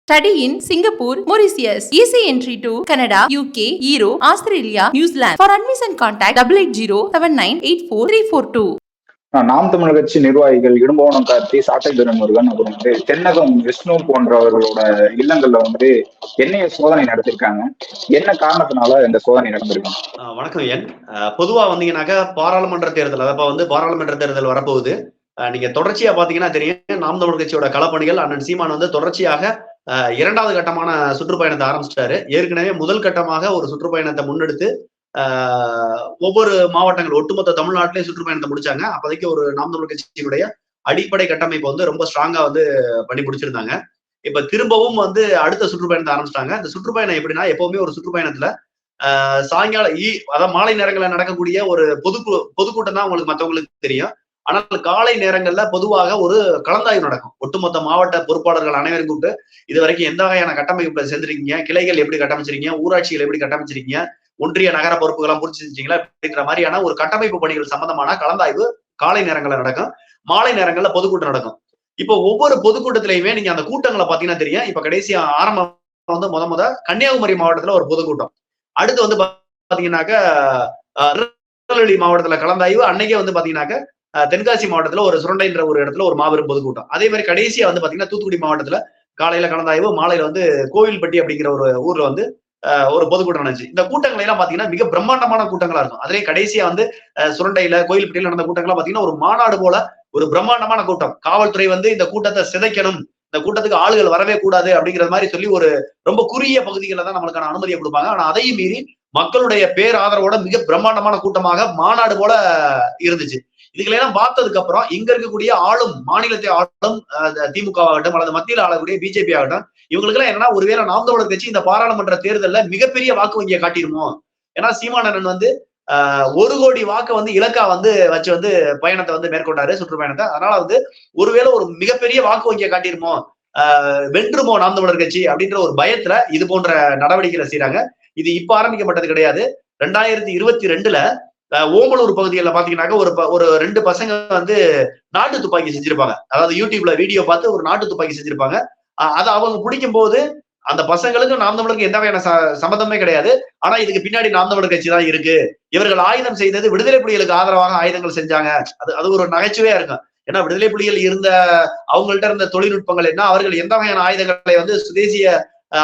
Study in Singapore, Mauritius. Easy entry to Canada, UK, Europe, Australia, New Zealand. For admission contact 880-7984-342. நாம் தமிழர் கட்சி நிர்வாகிகள் இடும்போனம் கார்த்தி, சாட்டை துரைமுருகன், அப்புறம் தென்னகம் விஷ்ணு போன்றவர்களோட இல்லங்கள்ல எண்ணெய சோதனை நடத்திருக்காங்க. என்ன காரணத்தினால இந்த சோதனை நடந்திருக்கு? வணக்கம். பொதுவா வந்தீங்கன்னாக்கா பாராளுமன்ற தேர்தல், அதப்ப பாராளுமன்ற தேர்தல் வரப்போகுது. நீங்க தொடர்ச்சியா பாத்தீங்கன்னா தெரியும், நாம் தமிழர் கட்சியோட களப்பணிகள் அண்ணன் சீமான் தொடர்ச்சியாக இரண்டாவது கட்டமான சுற்றுப்பயணத்தை ஆரம்பிச்சிட்டாரு. ஏற்கனவே முதல் கட்டமாக ஒரு சுற்றுப்பயணத்தை முன்னெடுத்து ஒவ்வொரு மாவட்டங்கள் ஒட்டுமொத்த தமிழ்நாட்டிலேயே சுற்றுப்பயணத்தை முடிச்சாங்க. அப்போதைக்கு ஒரு நாம் தமிழர் கட்சியினுடைய அடிப்படை கட்டமைப்பு ரொம்ப ஸ்ட்ராங்கா பண்ணி முடிச்சிருந்தாங்க. இப்ப திரும்பவும் அடுத்த சுற்றுப்பயணத்தை ஆரம்பிச்சிட்டாங்க. இந்த சுற்றுப்பயணம் எப்படின்னா, எப்பவுமே ஒரு சுற்றுப்பயணத்துல சாயங்காலம் அதாவது மாலை நேரங்களில் நடக்கக்கூடிய ஒரு பொதுக்கூட்டம் தான் உங்களுக்கு மற்றவங்களுக்கு தெரியும். ஆனால் காலை நேரங்கள்ல பொதுவாக ஒரு கலந்தாய்வு நடக்கும். ஒட்டுமொத்த மாவட்ட பொறுப்பாளர்கள் அனைவரும் கூப்பிட்டு இது வரைக்கும் எந்த வகையான கட்டமைப்புல செஞ்சிருக்கீங்க, கிளைகள் எப்படி கட்டமைச்சிருக்கீங்க, ஊராட்சிகள் எப்படி கட்டமைச்சிருக்கீங்க, ஒன்றிய நகர பொறுப்புகள்லாம் பூர்த்தி செஞ்சீங்களா அப்படின்ற மாதிரியான ஒரு கட்டமைப்பு பணிகள் சம்பந்தமான கலந்தாய்வு காலை நேரங்கள்ல நடக்கும். மாலை நேரங்கள்ல பொதுக்கூட்டம் நடக்கும். இப்போ ஒவ்வொரு பொதுக்கூட்டத்திலையுமே நீங்க அந்த கூட்டங்களை பாத்தீங்கன்னா தெரியும். இப்ப கடைசி ஆரம்பம் முத கன்னியாகுமரி மாவட்டத்துல ஒரு பொதுக்கூட்டம், அடுத்து பாத்தீங்கன்னாக்க திருநெல்வேலி மாவட்டத்துல கலந்தாய்வு, அன்னைக்கே பாத்தீங்கன்னாக்க தென்காசி மாவட்டத்துல ஒரு சுரண்டைன்ற ஒரு இடத்துல ஒரு மாபெரும் பொதுக்கூட்டம். அதே மாதிரி கடைசியா பாத்தீங்கன்னா தூத்துக்குடி மாவட்டத்துல காலையில கலந்தாய்வு, மாலையில கோவில்பட்டி அப்படிங்கிற ஒரு ஊர்ல ஒரு பொதுக்கூட்டம் நடந்துச்சு. இந்த கூட்டங்களை எல்லாம் பாத்தீங்கன்னா மிக பிரம்மாண்டமான கூட்டங்களா இருக்கும். அதே கடைசியா சுரண்டையில கோயில்பட்டியில நடந்த கூட்டங்கள்லாம் பாத்தீங்கன்னா ஒரு மாநாடு போல ஒரு பிரம்மாண்டமான கூட்டம். காவல்துறை இந்த கூட்டத்தை சிதைக்கணும், இந்த கூட்டத்துக்கு ஆளுகள் வரவே கூடாது அப்படிங்கிற மாதிரி சொல்லி ஒரு ரொம்ப குறுகிய பகுதிகளில் தான் நம்மளுக்கான அனுமதியை கொடுப்பாங்க. ஆனா அதையும் மீறி மக்களுடைய பேராதரவோட மிக பிரம்மாண்டமான கூட்டமாக மாநாடு போல இருந்துச்சு. இதுகளெல்லாம் பார்த்ததுக்கு அப்புறம் இங்க இருக்கக்கூடிய ஆளும் மாநிலத்தை ஆளும் திமுக ஆகட்டும் அல்லது மத்தியில் ஆளக்கூடிய பிஜேபி ஆகட்டும், இவங்களுக்கு எல்லாம் என்னன்னா, ஒருவேளை நாம் தமிழர் கட்சி இந்த பாராளுமன்ற தேர்தலில் மிகப்பெரிய வாக்கு வங்கியை காட்டிடுமோ. ஏன்னா சீமானன் 1 கோடி வாக்கு இலக்கா வச்சு பயணத்தை மேற்கொண்டாரு, சுற்றுப்பயணத்தை. அதனால ஒருவேளை ஒரு மிகப்பெரிய வாக்கு வங்கியை காட்டிருமோ, வென்றுமோ நாம் தமிழர் கட்சி அப்படின்ற ஒரு பயத்துல இது போன்ற நடவடிக்கைகளை செய்யறாங்க. இது இப்ப ஆரம்பிக்கப்பட்டது கிடையாது. 2022ல ஓமலூர் பகுதிகளில் பாத்தீங்கன்னாக்க ஒரு 2 பசங்க நாட்டு துப்பாக்கி செஞ்சிருப்பாங்க. அதாவது யூடியூப்ல வீடியோ பார்த்து ஒரு நாட்டு துப்பாக்கி செஞ்சிருப்பாங்க. அதை அவங்க பிடிக்கும் போது அந்த பசங்களுக்கு நாம் தமிழருக்கு எந்த வகையான சம்மந்தமே கிடையாது. ஆனா இதுக்கு பின்னாடி நாம் தமிழர் கட்சி தான் இருக்கு, இவர்கள் ஆயுதம் செய்தது விடுதலை புலிகளுக்கு ஆதரவாக ஆயுதங்கள் செஞ்சாங்க. அது ஒரு நகைச்சுவையா இருக்கும். ஏன்னா விடுதலை புலிகள் அவங்கள்ட்ட இருந்த தொழில்நுட்பங்கள் என்ன, அவர்கள் எந்த வகையான ஆயுதங்களை சுதேசிய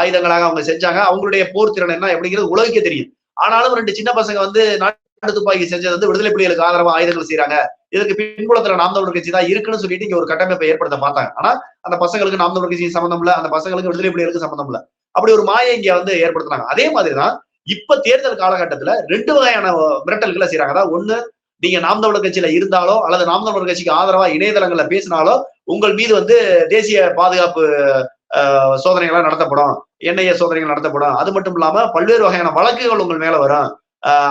ஆயுதங்களாக அவங்க செஞ்சாங்க, அவங்களுடைய போர் திறன் என்ன அப்படிங்கிறது உலகுக்கே தெரியும். ஆனாலும் 2 சின்ன பசங்க நாட்டு துப்பாக்கி செஞ்சது விடுதலை புலிகளுக்கு ஆதரவா ஆயுதங்கள் செய்யறாங்க, இதற்கு பின்புலத்துல நாம் தமிழர் கட்சி தான் இருக்குன்னு சொல்லிட்டு இங்க ஒரு கட்டமைப்பை ஏற்படுத்த பார்த்தாங்க. ஆனா அந்த பசங்களுக்கு நாம் தமிழர் கட்சி சம்பந்தம் இல்ல, அந்த பசங்களுக்கு விடுதலை புலிகளுக்கு சம்பந்தம் இல்ல. அப்படி ஒரு மாயை இங்க ஏற்படுத்தினாங்க. அதே மாதிரிதான் இப்ப தேர்தல் காலகட்டத்துல 2 வகையான மிரட்டல்களை செய்யறாங்க. அதாவது ஒண்ணு, நீங்க நாம் தமிழர் கட்சியில இருந்தாலோ அல்லது நாம் தமிழர் கட்சிக்கு ஆதரவா இணையதளங்கள்ல பேசினாலோ உங்கள் மீது தேசிய பாதுகாப்பு சோதனைகள் நடத்தப்படும், என்ஐஏ சோதனைகள் நடத்தப்படும், அது மட்டும் இல்லாம பல்வேறு வகையான வழக்குகள் உங்கள் மேல வரும்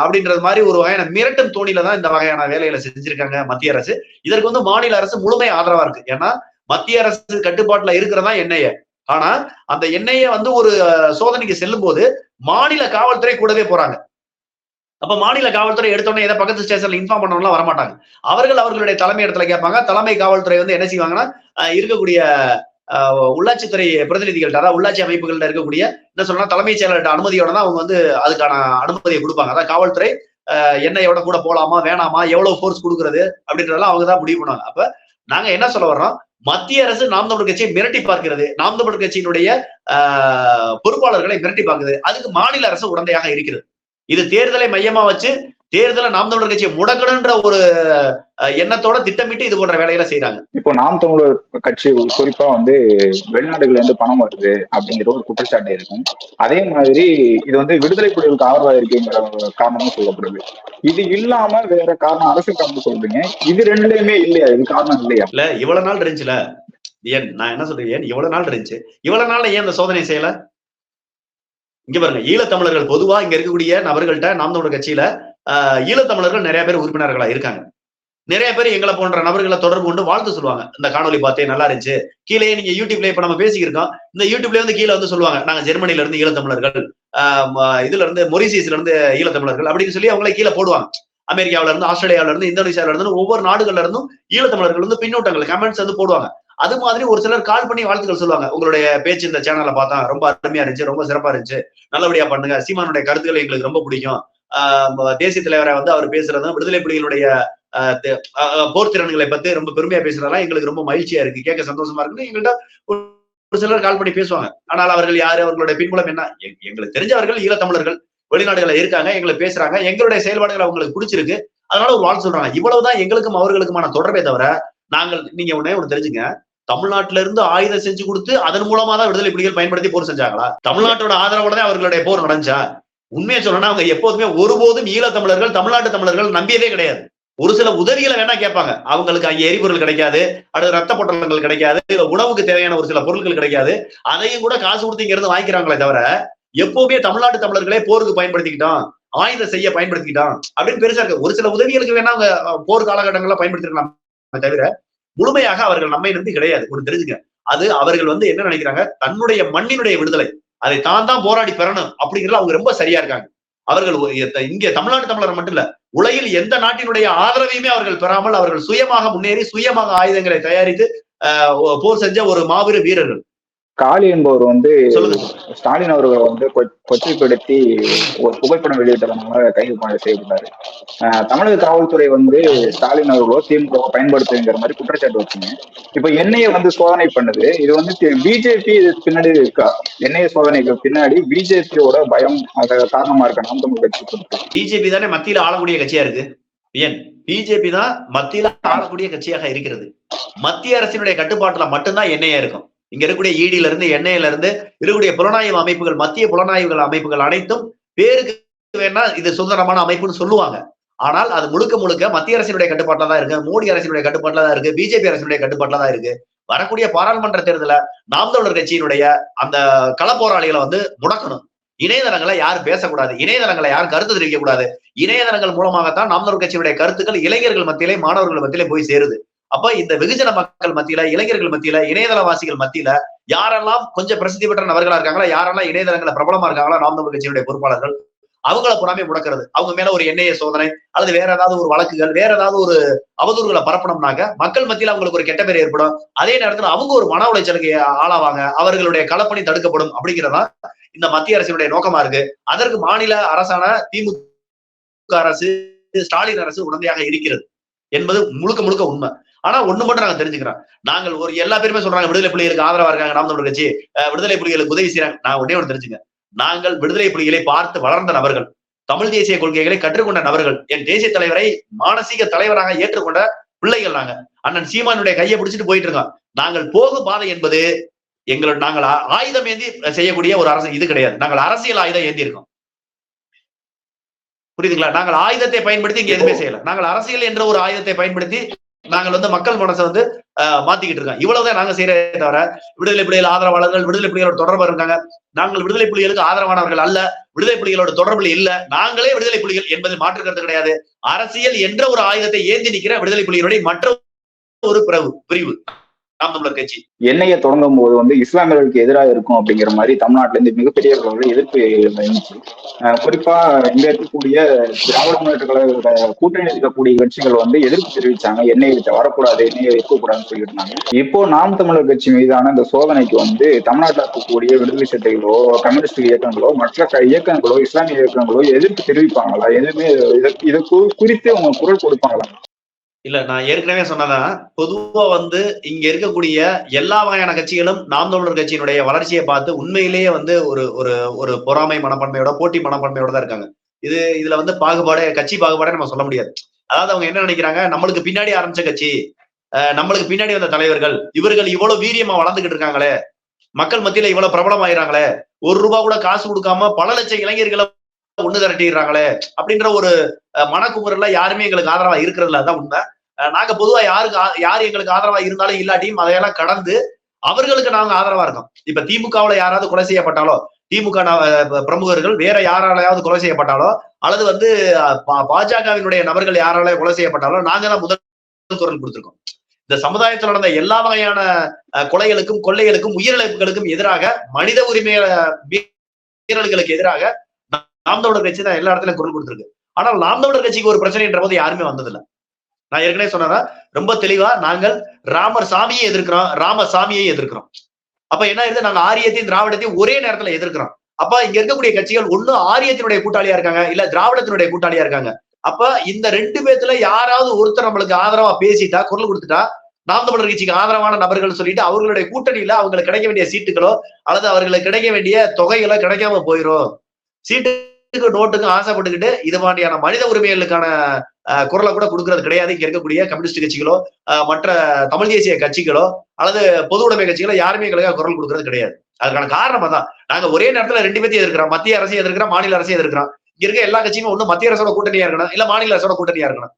அப்படின்றது மாதிரி ஒரு வகையான மிரட்டும் தோணில தான் இந்த வகையான வேலைகளை செஞ்சிருக்காங்க மத்திய அரசு. இதற்கு மாநில அரசு முழுமை ஆதரவா இருக்கு. ஏன்னா மத்திய அரசு கட்டுப்பாட்டுல இருக்கிறதா என்ஐஏ. ஆனா அந்த என்ஐஏ ஒரு சோதனைக்கு செல்லும் போது மாநில காவல்துறை கூடவே போறாங்க. அப்ப மாநில காவல்துறை எடுத்தோடனே ஏதாவது பக்கத்து ஸ்டேஷன்ல இன்ஃபார்ம் பண்ணவங்களாம் வரமாட்டாங்க. அவர்களுடைய தலைமை இடத்துல கேட்பாங்க. தலைமை காவல்துறை என்ன செய்வாங்கன்னா, இருக்கக்கூடிய உள்ளாட்சித்துறை பிரதிநிதிகள்ட்ட, அதாவது உள்ளாட்சி அமைப்புகள்ல இருக்கக்கூடிய என்ன சொல்லலாம் தலைமைச் செயலர்கிட்ட அனுமதியோட தான் அவங்க அதுக்கான அனுமதியை கொடுப்பாங்க. அதாவது காவல்துறை எண்ணெயோட கூட போலாமா வேணாமா, எவ்வளவு ஃபோர்ஸ் கொடுக்குறது அப்படின்றதெல்லாம் அவங்க தான் முடிவு பண்ணுவாங்க. அப்ப நாங்க என்ன சொல்ல வர்றோம், மத்திய அரசு நாம் தமிழர் கட்சியை மிரட்டி பார்க்கிறது, நாம் தமிழர் கட்சியினுடைய பொறுப்பாளர்களை மிரட்டி பார்க்குது. அதுக்கு மாநில அரசு உடந்தையாக இருக்கிறது. இது தேர்தலை மையமா வச்சு தேர்தலை நாம் தமிழர் கட்சியை முடக்கணுன்ற ஒரு எண்ணத்தோட திட்டமிட்டு இது போன்ற வேலைகளை செய்யறாங்க. இப்போ நாம் தமிழர் கட்சி குறிப்பா வெளிநாடுகள்ல இருந்து பணம் வருது அப்படிங்கிற ஒரு குற்றச்சாட்டு இருக்கும். அதே மாதிரி இது விடுதலை புலிகளுக்கு ஆதரவா இருக்குங்கிற காரணமும் சொல்லப்படுது. இது இல்லாம வேற காரணம் அரசு காரணம் சொல்றீங்க, இது ரெண்டுலயுமே இல்லையா? இது காரணம் இல்லையா? இல்ல இவ்வளவு நாள் இருந்துச்சுல, ஏன் நான் என்ன சொல்றேன், ஏன் இவ்வளவு நாள் இருந்துச்சு, இவ்வளவு நாள்ல ஏன் இந்த சோதனை செய்யல? இங்க பாருங்க, ஈழத்தமிழர்கள் பொதுவா இங்க இருக்கக்கூடிய நபர்கள்ட்ட நாம் தமிழர் கட்சியில ஈழத்தமிழர்கள் நிறைய பேர் உறுப்பினர்களா இருக்காங்க. நிறைய பேர் எங்களை போன்ற நபர்களை தொடர்பு கொண்டு வாழ்த்து சொல்லுவாங்க. இந்த காணொலி பார்த்தே நல்லா இருந்துச்சு, கீழே நீங்க யூடியூப்ல இப்ப நம்ம பேசிக்கிருக்கோம், இந்த யூடியூப்ல கீழே சொல்லுவாங்க, நாங்க ஜெர்மனில இருந்து ஈழத்தமிழர்கள், இதுல இருந்து மொரிசியஸ்ல இருந்து ஈழத்தமிழர்கள் அப்படின்னு சொல்லி அவங்களே கீழே போடுவாங்க. அமெரிக்காவில இருந்து, ஆஸ்திரேலியாவில இருந்து, இந்தோனேஷியாவில இருந்து, ஒவ்வொரு நாடுகள்ல இருந்தும் ஈழத்தமிழர்கள் பின்னூட்டங்கள் கமெண்ட்ஸ் போடுவாங்க. அது மாதிரி ஒரு சிலர் கால் பண்ணி வாழ்த்துக்கள் சொல்லுவாங்க. உங்களுடைய பேச்சு இந்த சேனல்ல பார்த்தா ரொம்ப அருமையா இருந்துச்சு, ரொம்ப சிறப்பா இருந்துச்சு, நல்லபடியா பண்ணுங்க, சீமானுடைய கருத்துக்கள் எங்களுக்கு ரொம்ப பிடிக்கும், தேசிய தலைவரை வந்து அவர் பேசுறதும் விடுதலை புலிகளுடைய போர் திறன்களை பத்தி ரொம்ப பெருமையா பேசுறதெல்லாம் எங்களுக்கு ரொம்ப மகிழ்ச்சியா இருக்கு, கேட்க சந்தோஷமா இருக்குன்னு எங்கள்கிட்ட ஒரு சிலர் கால் பண்ணி பேசுவாங்க. ஆனால் அவர்கள் யாரு, அவர்களுடைய பின்புலம் என்ன, எங்களுக்கு தெரிஞ்சவர்கள் ஈழத்தமிழர்கள் வெளிநாடுகளை இருக்காங்க, எங்களை பேசுறாங்க, எங்களுடைய செயல்பாடுகள் அவங்களுக்கு பிடிச்சிருக்கு, அதனால ஒரு வாழ்த்து சொல்றாங்க. இவ்வளவுதான் எங்களுக்கும் அவர்களுக்குமான தொடர்பே தவிர, நீங்க ஒண்ணு தெரிஞ்சுங்க, தமிழ்நாட்டில இருந்து ஆயுதம் செஞ்சு கொடுத்து அதன் மூலமா தான் விடுதலை புலிகள் பயன்படுத்தி போர் செஞ்சாங்களா? தமிழ்நாட்டோட ஆதரவோட தான் அவர்களுடைய போர் நடந்துச்சா? உண்மையை சொல்லணும்னா அவங்க எப்போதுமே ஒருபோதும் ஈழத்தமிழர்கள் தமிழ்நாட்டு தமிழர்கள் நம்பியதே கிடையாது. ஒரு சில உதவிகளை வேணா கேட்பாங்க, அவங்களுக்கு அங்கே எரிபொருள் கிடைக்காது, அடுத்து ரத்த பொட்டலங்கள் கிடைக்காது, உணவுக்கு தேவையான ஒரு சில பொருட்கள் கிடைக்காது, அதையும் கூட காசு கொடுத்து இங்க இருந்து வாங்கிக்கிறாங்களே தவிர, எப்பவுமே தமிழ்நாட்டு தமிழர்களே போருக்கு பயன்படுத்திக்கிட்டோம், ஆயுதம் செய்ய பயன்படுத்திக்கிட்டோம் அப்படின்னு பெருசா இருக்கு. ஒரு சில உதவிகளுக்கு வேணா அவங்க போர் காலகட்டங்கள்ல பயன்படுத்திருக்கலாம் தவிர, முழுமையாக அவர்கள் நம்மை நம்பி கிடையாது. ஒரு தெரிஞ்சுங்க, அது அவர்கள் வந்து என்ன நினைக்கிறாங்க, தன்னுடைய மண்ணினுடைய விடுதலை அதை தான் போராடி பெறணும் அப்படிங்கிறது அவங்க ரொம்ப சரியா இருக்காங்க. அவர்கள் இங்கே தமிழ்நாட்டு தமிழர் மட்டும் இல்ல, உலகில் எந்த நாட்டினுடைய ஆதரவையுமே அவர்கள் பெறாமல் அவர்கள் சுயமாக முன்னேறி சுயமாக ஆயுதங்களை தயாரித்து போர் செஞ்ச ஒரு மாபெரும் வீரர்கள். காளி என்பவர் வந்து ஸ்டாலின் அவர்களை வந்து கொச்சைப்படுத்தி ஒரு புகைப்படம் வெளியிட்டதனால கைது செய்யப்பட்டாரு. தமிழக காவல்துறை வந்து ஸ்டாலின் அவர்களோ திமுக பயன்படுத்துங்கிற மாதிரி குற்றச்சாட்டு வச்சுங்க. இப்ப என்ஐஏ வந்து சோதனை பண்ணுது. இது வந்து பிஜேபி பின்னாடி இருக்கா? என்ஐஏ சோதனைக்கு பின்னாடி பிஜேபியோட பயம் காரணமா இருக்கா? நாம் தமிழ் கட்சி பிஜேபி தானே மத்தியில ஆளக்கூடிய கட்சியா இருக்கு. ஏன் பிஜேபி தான் மத்தியில ஆளக்கூடிய கட்சியாக இருக்கிறது. மத்திய அரசினுடைய கட்டுப்பாட்டுல மட்டும்தான் என்ஐஏ இருக்கும். இங்க இருக்கக்கூடிய ஈடில இருந்து என்ஐல இருந்து இருக்கக்கூடிய புலனாய்வு அமைப்புகள், மத்திய புலனாய்வுகள் அமைப்புகள் அனைத்தும் பேருக்கு வேணா இது சுதந்திரமான அமைப்புன்னு சொல்லுவாங்க. ஆனால் அது முழுக்க முழுக்க மத்திய அரசினுடைய கட்டுப்பாட்டில தான் இருக்கு, மோடி அரசினுடைய கட்டுப்பாட்டில தான் இருக்கு, பிஜேபி அரசினுடைய கட்டுப்பாட்டில தான் இருக்கு. வரக்கூடிய பாராளுமன்ற தேர்தல நாம் தமிழர் கட்சியினுடைய அந்த களப்போராளிகளை வந்து முடக்கணும். இணையதளங்களை யாரும் பேசக்கூடாது, இணையதளங்களை யாரும் கருத்து தெரிவிக்க கூடாது. இணையதளங்கள் மூலமாகத்தான் நாம் தமிழர் கட்சியினுடைய கருத்துக்கள் இளைஞர்கள் மத்தியிலே மாணவர்கள் மத்தியிலே போய் சேருது. அப்ப இந்த வெகுஜன மக்கள் மத்தியில, இளைஞர்கள் மத்தியில, இணையதளவாசிகள் மத்தியில யாரெல்லாம் கொஞ்சம் பிரசித்தி பெற்ற நபர்களா இருக்காங்களா, யாரெல்லாம் இணையதளங்களை பிரபலமா இருக்காங்களா நாம் தமிழர் கட்சியினுடைய பொறுப்பாளர்கள், அவங்கள புறாமே முடக்கிறது. அவங்க மேல ஒரு என்ஐஏ சோதனை அல்லது வேற ஏதாவது ஒரு வழக்குகள், வேற ஏதாவது ஒரு அவதூறுகளை பரப்பணும்னாக்க மக்கள் மத்தியில அவங்களுக்கு ஒரு கெட்ட பேர் ஏற்படும். அதே நேரத்துல அவங்க ஒரு மன உளைச்சலுக்கு ஆளாவாங்க, அவர்களுடைய களப்பணி தடுக்கப்படும். அப்படிங்கிறதா இந்த மத்திய அரசினுடைய நோக்கமா இருக்கு. அதற்கு மாநில அரசான திமுக அரசு, ஸ்டாலின் அரசு உடந்தையாக இருக்கிறது என்பது முழுக்க முழுக்க உண்மை. ஆனா ஒண்ணு மட்டும் நாங்க தெரிஞ்சுக்கிறோம், நாங்கள் ஒரு எல்லா பேருமே சொல்றாங்க விடுதலை புலிகளுக்கு ஆதரவா இருக்காங்க நாம் தமிழர் கட்சி, விடுதலை புலிகளுக்கு உதவி செய்யறாங்க. நான் ஒன்னே ஒன்று தெரிஞ்சுங்க, நாங்கள் விடுதலை புலிகளை பார்த்து வளர்ந்த நபர்கள், தமிழ் தேசிய கொள்கைகளை கற்றுக்கொண்ட நபர்கள், என் தேசிய தலைவரை மானசீக தலைவராக ஏற்றுக்கொண்ட பிள்ளைகள் நாங்க. அண்ணன் சீமானுடைய கையை பிடிச்சிட்டு போயிட்டு இருக்கோம். நாங்கள் போகும் பாதை என்பது நாங்கள் ஆயுதம் ஏந்தி செய்யக்கூடிய ஒரு அரசு இது கிடையாது. நாங்கள் அரசியல் ஆயுதம் ஏந்தி இருக்கோம். புரியுதுங்களா? நாங்கள் ஆயுதத்தை பயன்படுத்தி இங்க எதுவுமே செய்யல. நாங்கள் அரசியல் என்ற ஒரு ஆயுதத்தை பயன்படுத்தி நாங்கள் வந்து மக்கள் மனசை வந்து மாத்திக்கிட்டு இருக்கோம். இவ்வளவுதான் நாங்க செய்யறதே தவிர, விடுதலை புலிகள் ஆதரவாளர்கள், விடுதலை புலிகளோட தொடர்பு இருக்காங்க, நாங்கள் விடுதலை புலிகளுக்கு ஆதரவானவர்கள் அல்ல, விடுதலை புலிகளோட தொடர்புல இல்ல, நாங்களே விடுதலை புலிகள் என்பதில் மாற்றுக்கிறது கிடையாது. அரசியல் என்ற ஒரு ஆயுதத்தை ஏந்தி நிற்கிற விடுதலை புலிகளுடைய மற்ற ஒரு பிரிவு நாம் தமிழர் கட்சி. என்ஐஏ தொடங்கும் போது வந்து இஸ்லாமியர்களுக்கு எதிராக இருக்கும் அப்படிங்கிற மாதிரி தமிழ்நாட்டில இருந்து மிகப்பெரிய எதிர்ப்பு இருந்துச்சு. குறிப்பா இங்க இருக்கக்கூடிய திராவிட முன்னேற்ற கழக கூட்டணி இருக்கக்கூடிய கட்சிகள் வந்து எதிர்ப்பு தெரிவிச்சாங்க, என்ஐஏ வரக்கூடாது, என்ஐஏ இருக்கக்கூடாதுன்னு சொல்லிட்டு இருந்தாங்க. இப்போ நாம் தமிழர் கட்சி மீதான இந்த சோதனைக்கு வந்து தமிழ்நாட்டில் இருக்கக்கூடிய விடுதலை சிறுத்தைகளோ, கம்யூனிஸ்ட் இயக்கங்களோ, மற்ற இயக்கங்களோ, இஸ்லாமிய இயக்கங்களோ எதிர்ப்பு தெரிவிப்பாங்களா? எதுவுமே இதை குறித்து அவங்க குரல் கொடுப்பாங்களா? இல்ல, நான் ஏற்கனவே சொன்னதான், பொதுவா வந்து இங்க இருக்கக்கூடிய எல்லா வகையான கட்சிகளும் நாம் தமிழர் கட்சியினுடைய வளர்ச்சியை பார்த்து உண்மையிலேயே வந்து ஒரு ஒரு ஒரு பொறாமை மனப்பான்மையோட, போட்டி மனப்பான்மையோட தான் இருக்காங்க. இதுல வந்து கட்சி பாகுபாடே நம்ம சொல்ல முடியாது. அதாவது அவங்க என்ன நினைக்கிறாங்க, நம்மளுக்கு பின்னாடி ஆரம்பிச்ச கட்சி, நம்மளுக்கு பின்னாடி வந்த தலைவர்கள், இவர்கள் இவ்வளவு வீரியமா வளர்ந்துகிட்டு இருக்காங்களே, மக்கள் மத்தியில இவ்வளவு பிரபலம் ஆயிராங்களே, ₹1 கூட காசு கொடுக்காம பல லட்சம் இளைஞர்களை ஒண்ணு திரட்டிடுறாங்களே அப்படின்ற ஒரு மனக்குமுறல யாருமே எங்களுக்கு ஆதரவா இருக்கிறதுல தான் உண்மை. நாங்க பொதுவா யாரு எங்களுக்கு ஆதரவா இருந்தாலும் இல்லாட்டியும் அதையெல்லாம் கடந்து அவர்களுக்கு நாங்க ஆதரவா இருக்கோம். இப்ப திமுகவுல யாராவது கொலை செய்யப்பட்டாலோ, திமுக பிரமுகர்கள் வேற யாராலையாவது கொலை செய்யப்பட்டாலோ, அல்லது வந்து பாஜகவினுடைய நபர்கள் யாராலையும் கொலை செய்யப்பட்டாலோ, நாங்க தான் முதல் குரல் கொடுத்திருக்கோம். இந்த சமுதாயத்தில் நடந்த எல்லா வகையான கொலைகளுக்கும், கொள்ளைகளுக்கும், உயிரிழப்புகளுக்கும் எதிராக, மனித உரிமை மீறல்களுக்கு எதிராக நாம் தமிழர் கட்சி தான் எல்லா இடத்துலயும் குரல் கொடுத்திருக்கு. ஆனால் நாம் தமிழர் கட்சிக்கு ஒரு பிரச்சனைன்ற போது யாருமே வந்ததில்லை. நான் ஏற்கனவே சொன்னதா ரொம்ப தெளிவா நாங்கள் ராமர் சாமியை எதிர்க்கிறோம், ராமசாமியை எதிர்க்கிறோம். அப்ப என்ன ஆயிருது, நாங்க ஆரியத்தையும் திராவிடத்தையும் ஒரே நேரத்துல எதிர்க்கிறோம். அப்ப இங்க இருக்கக்கூடிய கட்சிகள் ஒண்ணு ஆரியத்தினுடைய கூட்டாளியா இருக்காங்க, இல்ல திராவிடத்தினுடைய கூட்டாளியா இருக்காங்க. அப்ப இந்த 2 பேத்துல யாராவது ஒருத்தர் நம்மளுக்கு ஆதரவா பேசிட்டா, குரல் கொடுத்துட்டா, நாம் தமிழர் கட்சிக்கு ஆதரவான நபர்கள் சொல்லிட்டு அவர்களுடைய கூட்டணியில அவங்களுக்கு கிடைக்க வேண்டிய சீட்டுகளோ அல்லது அவர்களுக்கு கிடைக்க வேண்டிய தொகைகளோ கிடைக்காம போயிரும். சீட்டுக்கு நோட்டுக்கும் ஆசைப்பட்டுக்கிட்டு இது மாதிரியான மனித உரிமைகளுக்கான குரலை கூட கொடுக்கறது கிடையாது. இங்க இருக்கக்கூடிய கம்யூனிஸ்ட் கட்சிகளோ மற்ற தமிழ் தேசிய கட்சிகளோ அல்லது பொது உடைமை கட்சிகளோ யாருமே எங்களுக்காக குரல் கொடுக்கறது கிடையாது. அதுக்கான காரணம் தான், நாங்க ஒரே நேரத்துல 2 பேத்தையும் எதிர்க்கிறோம். மத்திய அரசையும் எதிர்க்கிறோம், மாநில அரசையும் எதிர்க்கிறோம். இங்க இருக்க எல்லா கட்சியுமே ஒண்ணு மத்திய அரசோட கூட்டணியா இருக்கணும், இல்ல மாநில அரசோட கூட்டணியா இருக்கணும்.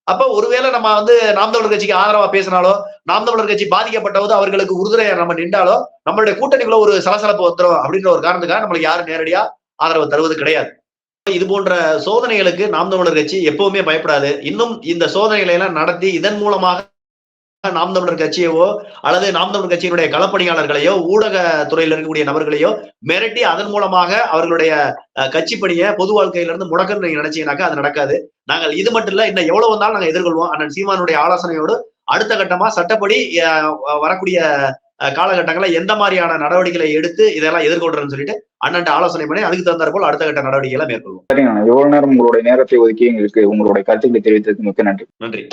அப்ப ஒருவேளை நம்ம வந்து நாம் தமிழர் கட்சிக்கு ஆதரவா பேசினாலோ, நாம் தமிழர் கட்சி பாதிக்கப்பட்டவது அவர்களுக்கு உறுதுணையா நம்ம நின்றாலோ நம்மளுடைய கூட்டணிக்குள்ள ஒரு சலசலப்பு வந்துடும் அப்படின்ற ஒரு காரணத்துக்காக நம்மளுக்கு யாரும் நேரடியா ஆதரவு தருவது கிடையாது. இது போன்ற சோதனைகளுக்கு நாம் தமிழர் கட்சி எப்பவுமே பயப்படாது. இன்னும் இந்த சோதனைகளை எல்லாம் நடத்தி இதன் மூலமாக நாம் தமிழர் கட்சியவோ அல்லது நாம் தமிழர் கட்சியினுடைய களப்பணியாளர்களையோ ஊடக துறையில் இருக்கக்கூடிய நபர்களையோ மிரட்டி அதன் மூலமாக அவர்களுடைய கட்சி பணியை பொது வாழ்க்கையில இருந்து முடக்கன்னு நீங்க நினைச்சீங்கன்னாக்கா அது நடக்காது. நாங்கள் இது மட்டும் இல்ல, இன்னும் எவ்வளவு வந்தாலும் நாங்க எதிர்கொள்வோம். அண்ணன் சீமானுடைய ஆலோசனையோடு அடுத்த கட்டமா சட்டப்படி வரக்கூடிய காலகட்டங்களில் எந்த மாதிரியான நடவடிக்கைகளை எடுத்து இதெல்லாம் எதிர்கொள்றேன்னு சொல்லிட்டு அண்ணன் ஆலோசனை பண்ணி அதுக்கு தகுந்தாற் போல் அடுத்த கட்ட நடவடிக்கைகளை மேற்கொள்வோம். சரிங்க, எவ்வளவு நேரம் உங்களுடைய நேரத்தை ஒதுக்கி எங்களுக்கு உங்களுடைய கருத்துக்களை தெரிவித்ததுக்கு மிக்க நன்றி. நன்றி.